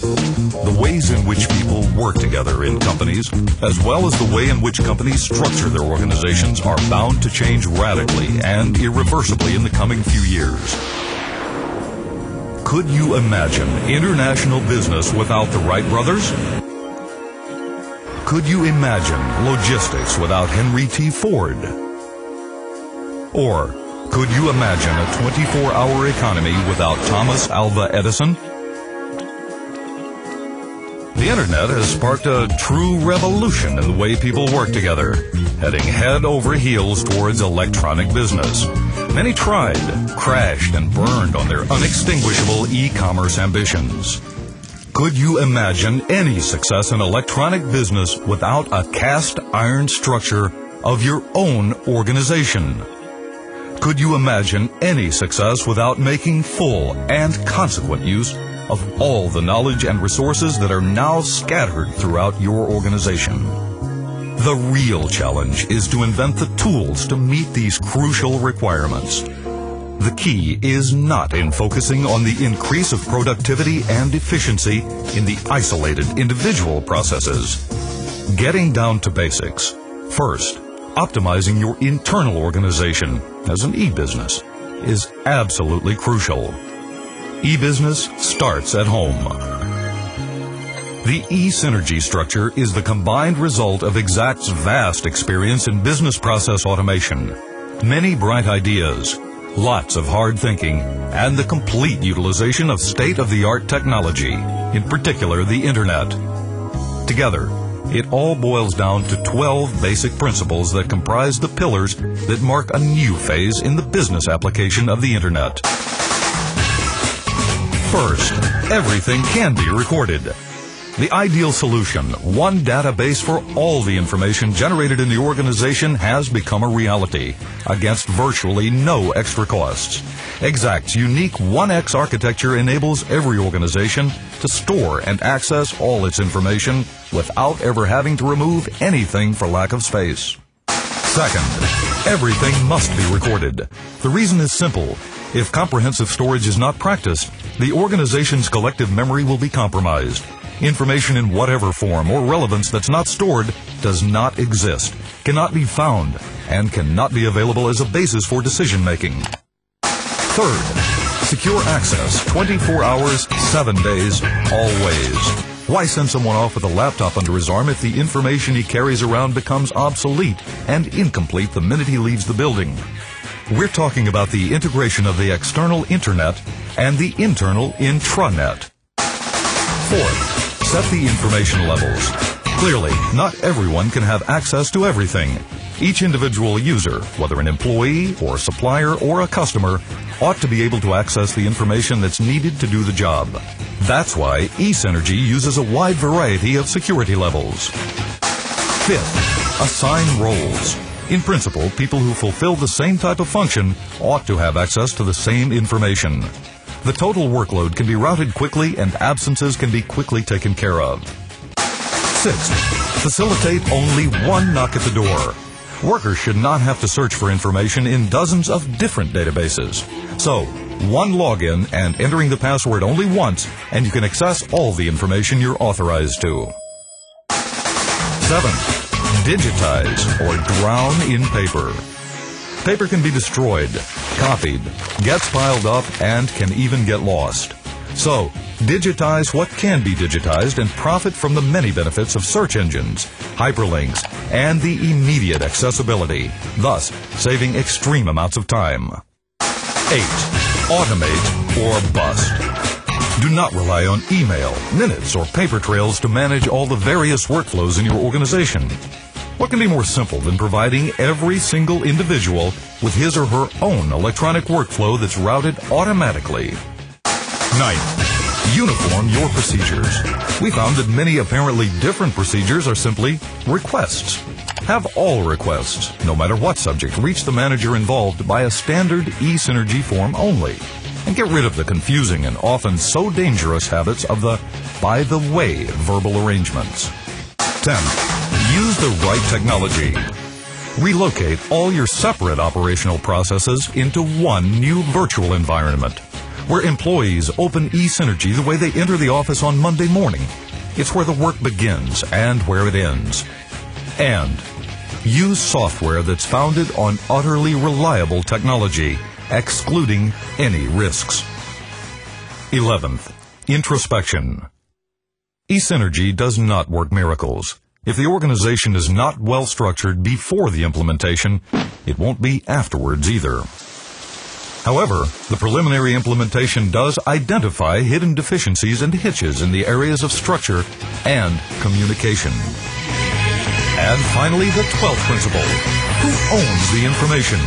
The ways in which people work together in companies, as well as the way in which companies structure their organizations, are bound to change radically and irreversibly in the coming few years. Could you imagine international business without the Wright brothers? Could you imagine logistics without Henry T. Ford? Or could you imagine a 24-hour economy without Thomas Alva Edison? The Internet has sparked a true revolution in the way people work together, heading head over heels towards electronic business. Many tried, crashed, and burned on their unextinguishable e-commerce ambitions. Could you imagine any success in electronic business without a cast iron structure of your own organization? Could you imagine any success without making full and consequent use of all the knowledge and resources that are now scattered throughout your organization? The real challenge is to invent the tools to meet these crucial requirements. The key is not in focusing on the increase of productivity and efficiency in the isolated individual processes. Getting down to basics. First, optimizing your internal organization as an e-business is absolutely crucial. E-business starts at home. The E-Synergy structure is the combined result of Exact's vast experience in business process automation, many bright ideas, lots of hard thinking, and the complete utilization of state-of-the-art technology, in particular the Internet. Together, it all boils down to 12 basic principles that comprise the pillars that mark a new phase in the business application of the Internet. First, everything can be recorded. The ideal solution, one database for all the information generated in the organization, has become a reality, against virtually no extra costs. Exact's unique 1X architecture enables every organization to store and access all its information without ever having to remove anything for lack of space. Second, everything must be recorded. The reason is simple. If comprehensive storage is not practiced, the organization's collective memory will be compromised. Information in whatever form or relevance that's not stored does not exist, cannot be found, and cannot be available as a basis for decision-making. Third, secure access 24 hours, 7 days, always. Why send someone off with a laptop under his arm if the information he carries around becomes obsolete and incomplete the minute he leaves the building? We're talking about the integration of the external Internet and the internal intranet. Fourth, set the information levels. Clearly, not everyone can have access to everything. Each individual user, whether an employee or supplier or a customer, ought to be able to access the information that's needed to do the job. That's why E-Synergy uses a wide variety of security levels. Fifth, assign roles. In principle, people who fulfill the same type of function ought to have access to the same information. The total workload can be routed quickly and absences can be quickly taken care of. Sixth, facilitate only one knock at the door. Workers should not have to search for information in dozens of different databases. So, one login and entering the password only once, and you can access all the information you're authorized to. Seventh, digitize or drown in paper. Paper can be destroyed, copied, gets piled up, and can even get lost. So, digitize what can be digitized and profit from the many benefits of search engines, hyperlinks, and the immediate accessibility, thus saving extreme amounts of time. 8. Automate or bust. Do not rely on email, minutes, or paper trails to manage all the various workflows in your organization. What can be more simple than providing every single individual with his or her own electronic workflow that's routed automatically? 9. Uniform your procedures. We found that many apparently different procedures are simply requests. Have all requests, no matter what subject, reach the manager involved by a standard E-Synergy form only. And get rid of the confusing and often so dangerous habits of the by the way verbal arrangements. 10. Use the right technology. Relocate all your separate operational processes into one new virtual environment. where employees open eSynergy the way they enter the office on Monday morning. It's where the work begins and where it ends. And use software that's founded on utterly reliable technology, excluding any risks. 11th, introspection. eSynergy does not work miracles. If the organization is not well structured before the implementation, it won't be afterwards either. However, the preliminary implementation does identify hidden deficiencies and hitches in the areas of structure and communication. And finally, the 12th principle. Who owns the information?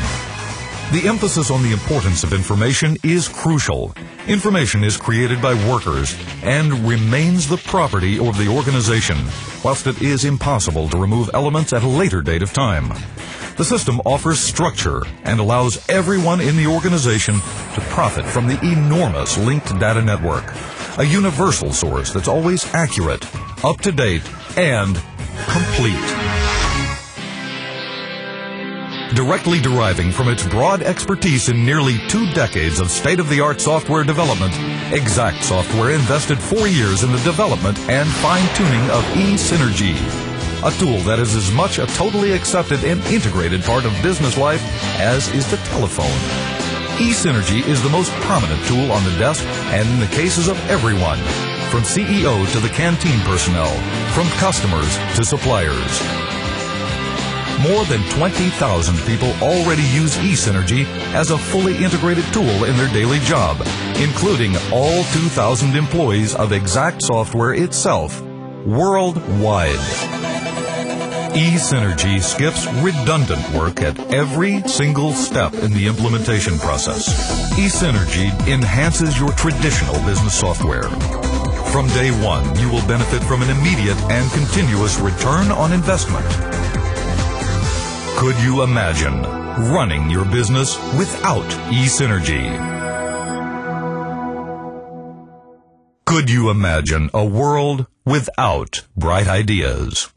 The emphasis on the importance of information is crucial. Information is created by workers and remains the property of the organization, whilst it is impossible to remove elements at a later date of time. The system offers structure and allows everyone in the organization to profit from the enormous linked data network, a universal source that's always accurate, up-to-date, and complete. Directly deriving from its broad expertise in nearly 2 decades of state-of-the-art software development, Exact Software invested 4 years in the development and fine-tuning of eSynergy, a tool that is as much a totally accepted and integrated part of business life as is the telephone. eSynergy is the most prominent tool on the desk and in the cases of everyone, from CEO to the canteen personnel, from customers to suppliers. More than 20,000 people already use eSynergy as a fully integrated tool in their daily job, including all 2,000 employees of Exact Software itself, worldwide. eSynergy skips redundant work at every single step in the implementation process. eSynergy enhances your traditional business software. From day one, you will benefit from an immediate and continuous return on investment. Could you imagine running your business without eSynergy? Could you imagine a world without bright ideas?